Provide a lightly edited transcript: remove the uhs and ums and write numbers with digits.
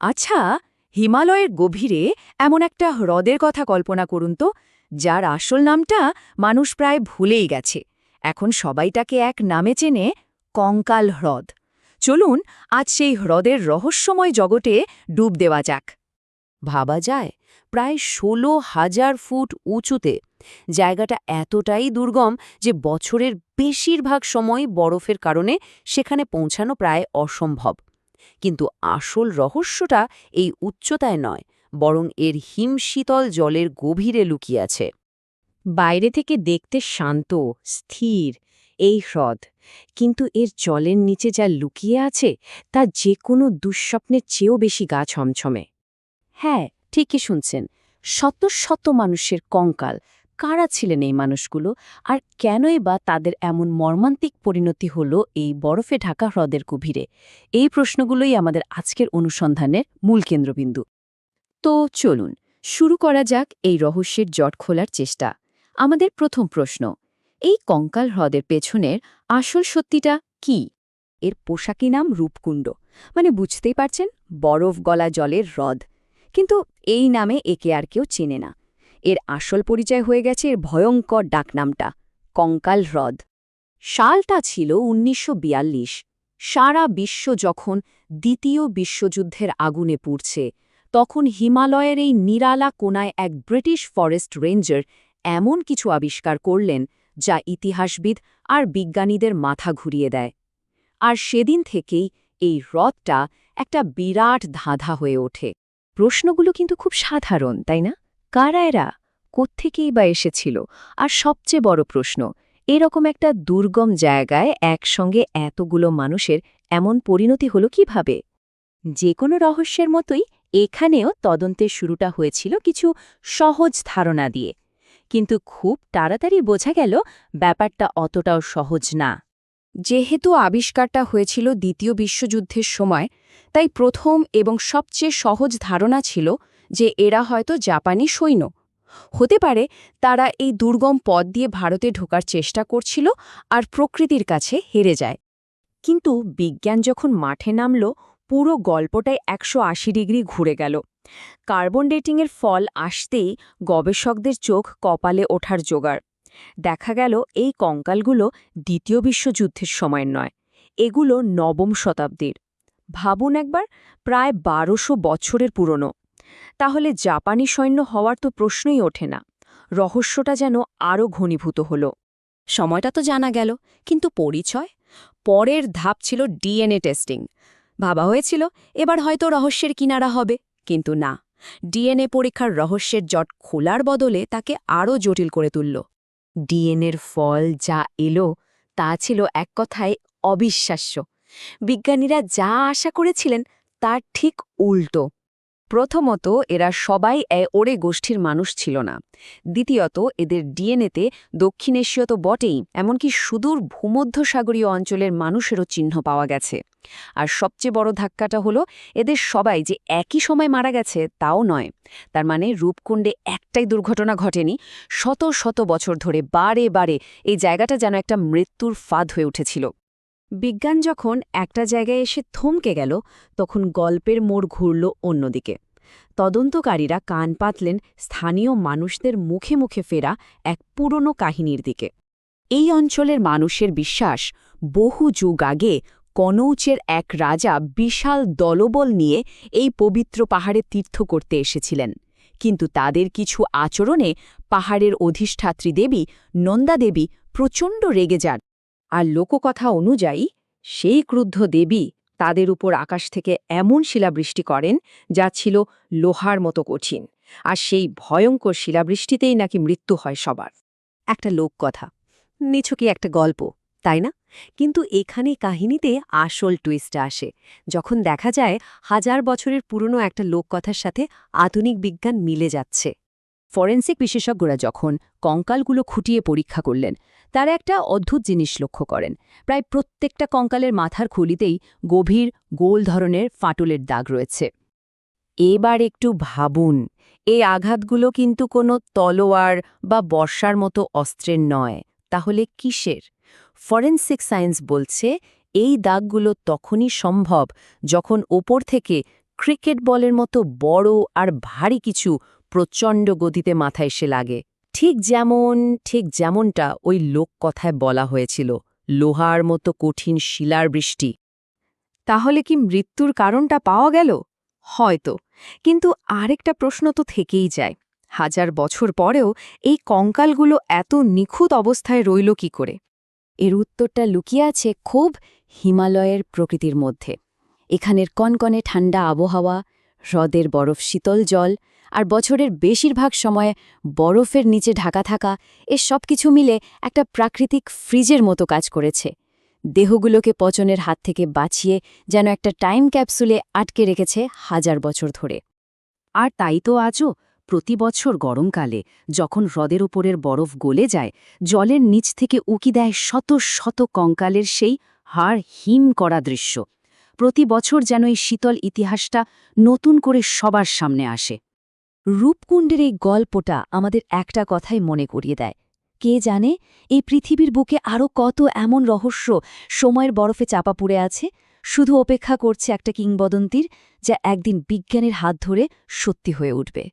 আচ্ছা, হিমালয়ের গভীরে এমন একটা হ্রদের কথা কল্পনা করুন তো, যার আসল নামটা মানুষ প্রায় ভুলেই গেছে। এখন সবাই তাকে এক নামে চেনে, কঙ্কাল হ্রদ। চলুন আজ সেই হ্রদের রহস্যময় জগতে ডুব দেওয়া যাক। ভাবা যায়, প্রায় ১৬,০০০ ফুট উঁচুতে জায়গাটা এতটাই দুর্গম যে বছরের বেশিরভাগ সময় বরফের কারণে সেখানে পৌঁছানো প্রায় অসম্ভব। কিন্তু আসল রহস্যটা এই উচ্চতায় নয়, বরং এর হিমশীতল জলের গভীরে লুকিয়ে আছে। বাইরে থেকে দেখতে শান্ত, স্থির এই হ্রদ, কিন্তু এর জলের নিচে যা লুকিয়ে আছে তা যে কোনো দুঃস্বপ্নের চেয়েও বেশি গা ছমছমে। হ্যাঁ, ঠিকই শুনছেন, শত শত মানুষের কঙ্কাল। কারা ছিলেন এই মানুষগুলো, আর কেনই বা তাদের এমন মর্মান্তিক পরিণতি হলো এই বরফে ঢাকা হ্রদের গভীরে? এই প্রশ্নগুলোই আমাদের আজকের অনুসন্ধানের মূল কেন্দ্রবিন্দু। তো চলুন শুরু করা যাক এই রহস্যের জট খোলার চেষ্টা। আমাদের প্রথম প্রশ্ন, এই কঙ্কাল হ্রদের পেছনের আসল সত্যিটা কি? এর পোশাকি নাম রূপকুণ্ড, মানে বুঝতেই পারছেন, বরফ গলা জলের হ্রদ। কিন্তু এই নামে একে আর কেউ চেনে না। এর আসল পরিচয় হয়ে গেছে এর ভয়ঙ্কর ডাকনামটা, কঙ্কাল হ্রদ। সালটা ছিল ১৯৪২। সারা বিশ্ব যখন দ্বিতীয় বিশ্বযুদ্ধের আগুনে পুড়ছে, তখন হিমালয়ের এই নিরালা কোনায় এক ব্রিটিশ ফরেস্ট রেঞ্জার এমন কিছু আবিষ্কার করলেন যা ইতিহাসবিদ আর বিজ্ঞানীদের মাথা ঘুরিয়ে দেয়। আর সেদিন থেকেই এই হ্রদটা একটা বিরাট ধাঁধা হয়ে ওঠে। প্রশ্নগুলো কিন্তু খুব সাধারণ, তাই না? কারা এরা, কোত্থেকেই বা এসেছিল, আর সবচেয়ে বড় প্রশ্ন, এরকম একটা দুর্গম জায়গায় একসঙ্গে এতগুলো মানুষের এমন পরিণতি হলো কিভাবে? যে কোনো রহস্যের মতোই এখানেও তদন্তের শুরুটা হয়েছিল কিছু সহজ ধারণা দিয়ে, কিন্তু খুব তাড়াতাড়ি বোঝা গেল ব্যাপারটা অতটাও সহজ না। যেহেতু আবিষ্কারটা হয়েছিল দ্বিতীয় বিশ্বযুদ্ধের সময়, তাই প্রথম এবং সবচেয়ে সহজ ধারণা ছিল যে এরা হয়তো জাপানি সৈন্য হতে পারে। তারা এই দুর্গম পথ দিয়ে ভারতে ঢোকার চেষ্টা করছিল আর প্রকৃতির কাছে হেরে যায়। কিন্তু বিজ্ঞান যখন মাঠে নামল, পুরো গল্পটাই ১৮০ ডিগ্রি ঘুরে গেল। কার্বন ডেটিংয়ের ফল আসতেই গবেষকদের চোখ কপালে ওঠার জোগাড়। দেখা গেল এই কঙ্কালগুলো দ্বিতীয় বিশ্বযুদ্ধের সময়ের নয়, এগুলো নবম শতাব্দীর। ভাবুন একবার, প্রায় ১২০০ বছরের পুরনো। তাহলে জাপানি সৈন্য হওয়ার তো প্রশ্নই ওঠে না। রহস্যটা যেন আরও ঘনীভূত হল। সময়টা তো জানা গেল, কিন্তু পরিচয়? পরের ধাপ ছিল ডিএনএ টেস্টিং। ভাবা হয়েছিল এবার হয়তো রহস্যের কিনারা হবে, কিন্তু না। ডিএনএ পরীক্ষার রহস্যের জট খোলার বদলে তাকে আরও জটিল করে তুলল। ডিএনএর ফল যা এলো তা ছিল এক কথায় অবিশ্বাস্য। বিজ্ঞানীরা যা আশা করেছিলেন তার ঠিক উল্টো। প্রথমত, এরা সবাই ওরে গোষ্ঠীর মানুষ ছিল না। দ্বিতীয়ত, এদের ডিএনএতে দক্ষিণ এশীয় তো বটেই, এমনকি সুদূর ভূমধ্যসাগরীয় অঞ্চলের মানুষেরও চিহ্ন পাওয়া গেছে। আর সবচেয়ে বড় ধাক্কাটা হলো, এদের সবাই যে একই সময় মারা গেছে তাও নয়। তার মানে রূপকুণ্ডে একটাই দুর্ঘটনা ঘটেনি, শত শত বছর ধরে বারে বারে এই জায়গাটা যেন একটা মৃত্যুর ফাঁদ হয়ে উঠেছিল। বিজ্ঞান যখন একটা জায়গায় এসে থমকে গেল, তখন গল্পের মোড় ঘুরল অন্যদিকে। তদন্তকারীরা কান পাতলেন স্থানীয় মানুষদের মুখে মুখে ফেরা এক পুরনো কাহিনীর দিকে। এই অঞ্চলের মানুষের বিশ্বাস, বহু যুগ আগে কনৌচের এক রাজা বিশাল দলবল নিয়ে এই পবিত্র পাহাড়ে তীর্থ করতে এসেছিলেন। কিন্তু তাদের কিছু আচরণে পাহাড়ের অধিষ্ঠাত্রী দেবী নন্দা দেবী প্রচণ্ড রেগে যান। আর লোককথা অনুযায়ী সেই ক্রুদ্ধ দেবী তাদের উপর আকাশ থেকে এমন শিলাবৃষ্টি করেন যা ছিল লোহার মতো কঠিন। আর সেই ভয়ঙ্কর শিলাবৃষ্টিতেই নাকি মৃত্যু হয় সবার। একটা লোককথা, নিছকই একটা গল্প, তাই না? কিন্তু এখানে কাহিনীতে আসল টুইস্টটা আসে যখন দেখা যায় ১০০০ বছরের পুরনো একটা লোককথার সাথে আধুনিক বিজ্ঞান মিলে যাচ্ছে। ফরেনসিক বিশেষজ্ঞরা যখন কঙ্কালগুলো খুঁটিয়ে পরীক্ষা করলেন, তারা একটা অদ্ভুত জিনিস লক্ষ্য করেন। প্রায় প্রত্যেকটা কঙ্কালের মাথার খুলিতেই গভীর গোল ধরনের ফাটলের দাগ রয়েছে। এবার একটু ভাবুন, এই আঘাতগুলো কিন্তু কোনো তলোয়ার বা বর্ষার মতো অস্ত্রের নয়, তাহলে কিসের? ফরেনসিক সায়েন্স বলছে এই দাগগুলো তখনই সম্ভব যখন ওপর থেকে ক্রিকেট বলের মতো বড় আর ভারী কিছু প্রচণ্ড গতিতে মাথায় এসে লাগে। ঠিক যেমনটা ওই লোককথায় বলা হয়েছিল, লোহার মতো কঠিন শিলার বৃষ্টি। তাহলে কি মৃত্যুর কারণটা পাওয়া গেল? হয়তো, কিন্তু আরেকটা প্রশ্ন তো থেকেই যায়। 1000 বছর পরেও এই কঙ্কালগুলো এত নিখুঁত অবস্থায় রইল কি করে? এর উত্তরটা লুকিয়ে আছে খুব হিমালয়ের প্রকৃতির মধ্যে। এখানের কনকনে ঠান্ডা আবহাওয়া, হ্রদের বরফ শীতল জল আর বছরের বেশিরভাগ সময়ে বরফের নিচে ঢাকা থাকা, এ সব কিছু মিলে একটা প্রাকৃতিক ফ্রিজের মতো কাজ করেছে। দেহগুলোকে পচনের হাত থেকে বাঁচিয়ে যেন একটা টাইম ক্যাপসুলে আটকে রেখেছে 1000 বছর ধরে। আর তাই তো আজও প্রতি বছর গরমকালে যখন হ্রদের ওপরের বরফ গলে যায়, জলের নিচ থেকে উকি দেয় শত শত কঙ্কালের সেই হাড় হিম করা দৃশ্য। প্রতি বছর যেন এই শীতল ইতিহাসটা নতুন করে সবার সামনে আসে। রূপকুণ্ডের এই গল্পটা আমাদের একটা কথাই মনে করিয়ে দেয়, কে জানে এই পৃথিবীর বুকে আরও কত এমন রহস্য সময়ের বরফে চাপা পড়ে আছে, শুধু অপেক্ষা করছে একটা কিংবদন্তির, যা একদিন বিজ্ঞানের হাত ধরে সত্যি হয়ে উঠবে।